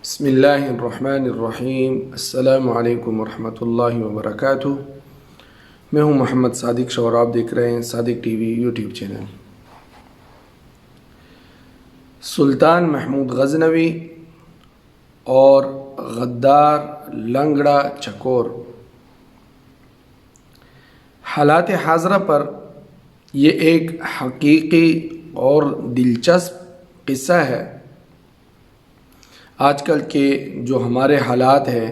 بسم اللہ الرحمن الرحیم۔ السلام علیکم ورحمۃ اللہ وبرکاتہ۔ میں ہوں محمد صادق شاہ اور آپ دیکھ رہے ہیں صادق ٹی وی یوٹیوب چینل۔ سلطان محمود غزنوی اور غدار لنگڑا چکور۔ حالات حاضرہ پر یہ ایک حقیقی اور دلچسپ قصہ ہے۔ آج کل کے جو ہمارے حالات ہیں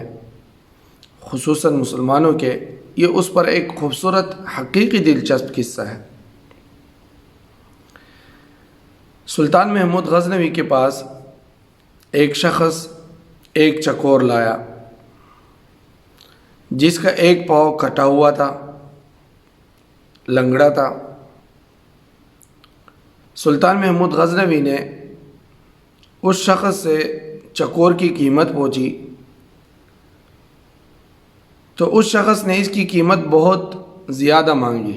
خصوصاً مسلمانوں کے، یہ اس پر ایک خوبصورت حقیقی دلچسپ قصہ ہے۔ سلطان محمود غزنوی کے پاس ایک شخص ایک چکور لایا جس کا ایک پاؤں کٹا ہوا تھا، لنگڑا تھا۔ سلطان محمود غزنوی نے اس شخص سے چکور کی قیمت پوچھی تو اس شخص نے اس کی قیمت بہت زیادہ مانگی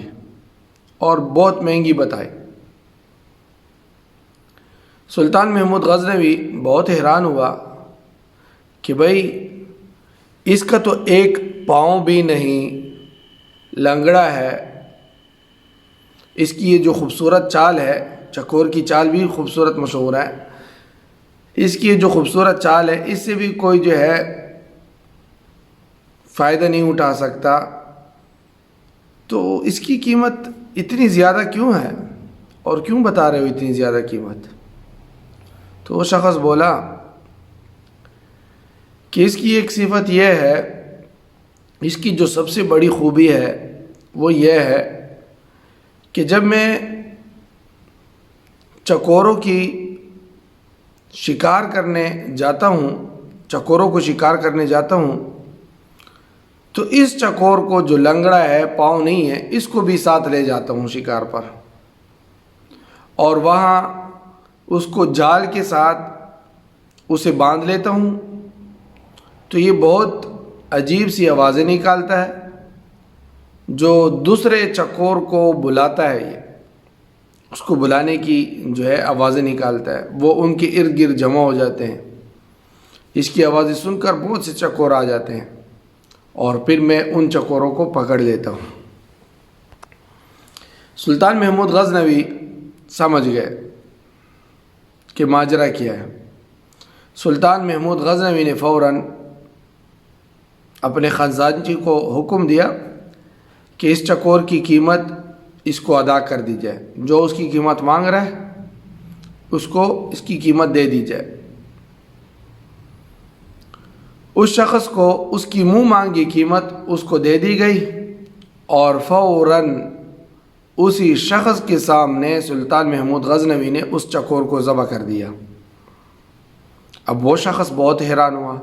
اور بہت مہنگی بتائی۔ سلطان محمود غزنوی بہت حیران ہوا کہ بھائی اس کا تو ایک پاؤں بھی نہیں، لنگڑا ہے، اس کی یہ جو خوبصورت چال ہے، چکور کی چال بھی خوبصورت مشہور ہے، اس کی جو خوبصورت چال ہے اس سے بھی کوئی جو ہے فائدہ نہیں اٹھا سکتا، تو اس کی قیمت اتنی زیادہ کیوں ہے اور کیوں بتا رہے ہو اتنی زیادہ قیمت؟ تو وہ شخص بولا کہ اس کی ایک صفت یہ ہے، اس کی جو سب سے بڑی خوبی ہے وہ یہ ہے کہ جب میں چکوروں کی شکار کرنے جاتا ہوں، چکوروں کو شکار کرنے جاتا ہوں، تو اس چکور کو جو لنگڑا ہے، پاؤں نہیں ہے، اس کو بھی ساتھ لے جاتا ہوں شکار پر، اور وہاں اس کو جال کے ساتھ اسے باندھ لیتا ہوں تو یہ بہت عجیب سی آوازیں نکالتا ہے جو دوسرے چکور کو بلاتا ہے، یہ اس کو بلانے کی جو ہے آوازیں نکالتا ہے، وہ ان کے ارد گرد جمع ہو جاتے ہیں، اس کی آوازیں سن کر بہت سے چکور آ جاتے ہیں اور پھر میں ان چکوروں کو پکڑ لیتا ہوں۔ سلطان محمود غزنوی سمجھ گئے کہ ماجرا کیا ہے۔ سلطان محمود غزنوی نے فوراً اپنے خزانچی کو حکم دیا کہ اس چکور کی قیمت اس کو ادا کر دی جائے، جو اس کی قیمت مانگ رہا ہے اس کو اس کی قیمت دے دی جائے۔ اس شخص کو اس کی منہ مانگی قیمت اس کو دے دی گئی اور فوراً اسی شخص کے سامنے سلطان محمود غزنوی نے اس چکور کو ذبح کر دیا۔ اب وہ شخص بہت حیران ہوا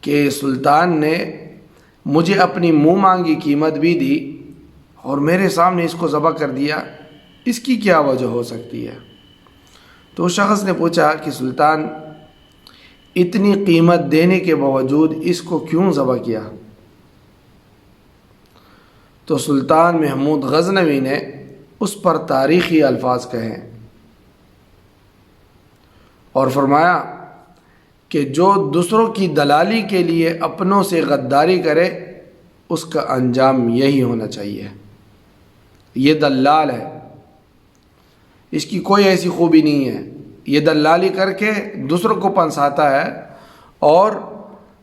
کہ سلطان نے مجھے اپنی منہ مانگی قیمت بھی دی اور میرے سامنے اس کو ذبح کر دیا، اس کی کیا وجہ ہو سکتی ہے؟ تو اس شخص نے پوچھا کہ سلطان اتنی قیمت دینے کے باوجود اس کو کیوں ذبح کیا؟ تو سلطان محمود غزنوی نے اس پر تاریخی الفاظ کہے اور فرمایا کہ جو دوسروں کی دلالی کے لیے اپنوں سے غداری کرے اس کا انجام یہی ہونا چاہیے۔ یہ دلال ہے، اس کی کوئی ایسی خوبی نہیں ہے، یہ دلالی کر کے دوسروں کو پنساتا ہے اور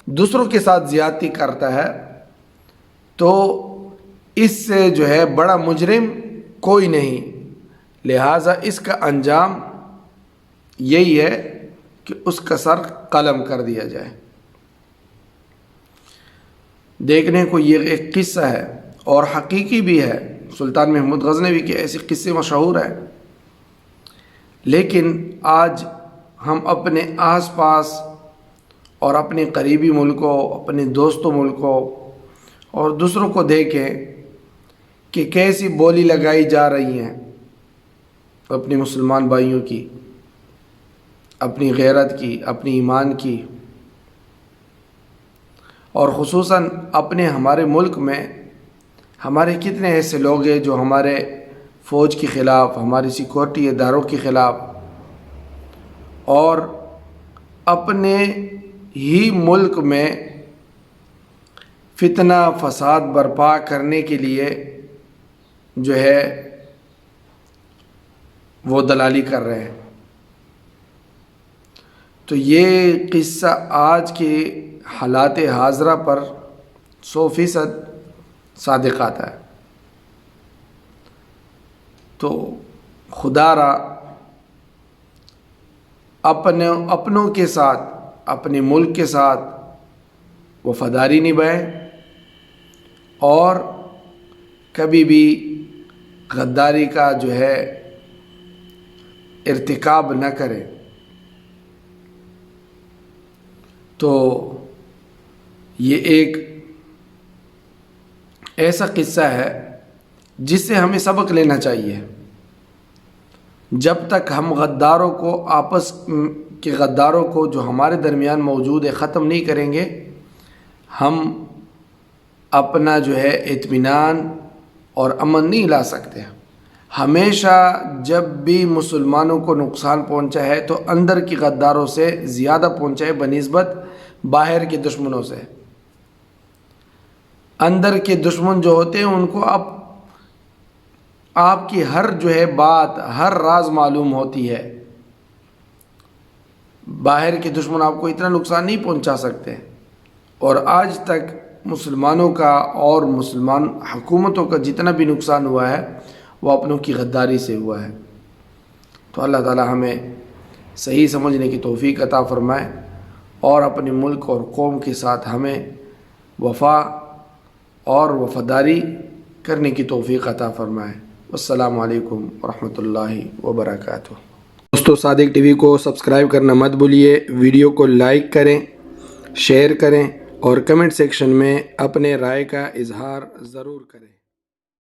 دوسروں کے ساتھ زیادتی کرتا ہے، تو اس سے جو ہے بڑا مجرم کوئی نہیں، لہٰذا اس کا انجام یہی ہے کہ اس کا سر قلم کر دیا جائے۔ دیکھنے کو یہ ایک قصہ ہے اور حقیقی بھی ہے، سلطان محمود غزنوی کے ایسے قصے مشہور ہیں، لیکن آج ہم اپنے آس پاس اور اپنے قریبی ملکوں، اپنے دوستوں ملکوں اور دوسروں کو دیکھیں کہ کیسی بولی لگائی جا رہی ہیں اپنے مسلمان بھائیوں کی، اپنی غیرت کی، اپنی ایمان کی، اور خصوصاً ہمارے ملک میں ہمارے کتنے ایسے لوگ ہیں جو ہمارے فوج کے خلاف، ہماری سیکورٹی اداروں کے خلاف اور اپنے ہی ملک میں فتنہ فساد برپا کرنے کے لیے جو ہے وہ دلالی کر رہے ہیں۔ تو یہ قصہ آج کے حالات حاضرہ پر 100% صادق آتا ہے۔ تو خدا را اپنوں کے ساتھ، اپنے ملک کے ساتھ وفاداری نبھائیں اور کبھی بھی غداری کا جو ہے ارتکاب نہ کریں۔ تو یہ ایک ایسا قصہ ہے جس سے ہمیں سبق لینا چاہیے۔ جب تک ہم غداروں کو آپس کے غداروں کو جو ہمارے درمیان موجود ہے ختم نہیں کریں گے، ہم اپنا جو ہے اطمینان اور امن نہیں لا سکتے۔ ہمیشہ جب بھی مسلمانوں کو نقصان پہنچا ہے تو اندر کی غداروں سے زیادہ پہنچا ہے بنسبت باہر کے دشمنوں سے۔ اندر کے دشمن جو ہوتے ہیں ان کو آپ کی ہر جو ہے بات، ہر راز معلوم ہوتی ہے۔ باہر کے دشمن آپ کو اتنا نقصان نہیں پہنچا سکتے، اور آج تک مسلمانوں کا اور مسلمان حکومتوں کا جتنا بھی نقصان ہوا ہے وہ اپنوں کی غداری سے ہوا ہے۔ تو اللہ تعالی ہمیں صحیح سمجھنے کی توفیق عطا فرمائے اور اپنے ملک اور قوم کے ساتھ ہمیں وفا اور وفاداری کرنے کی توفیق عطا فرمائے۔ السلام علیکم ورحمۃ اللہ وبرکاتہ۔ دوستو، صادق ٹی وی کو سبسکرائب کرنا مت بھولیے، ویڈیو کو لائک کریں، شیئر کریں اور کمنٹ سیکشن میں اپنے رائے کا اظہار ضرور کریں۔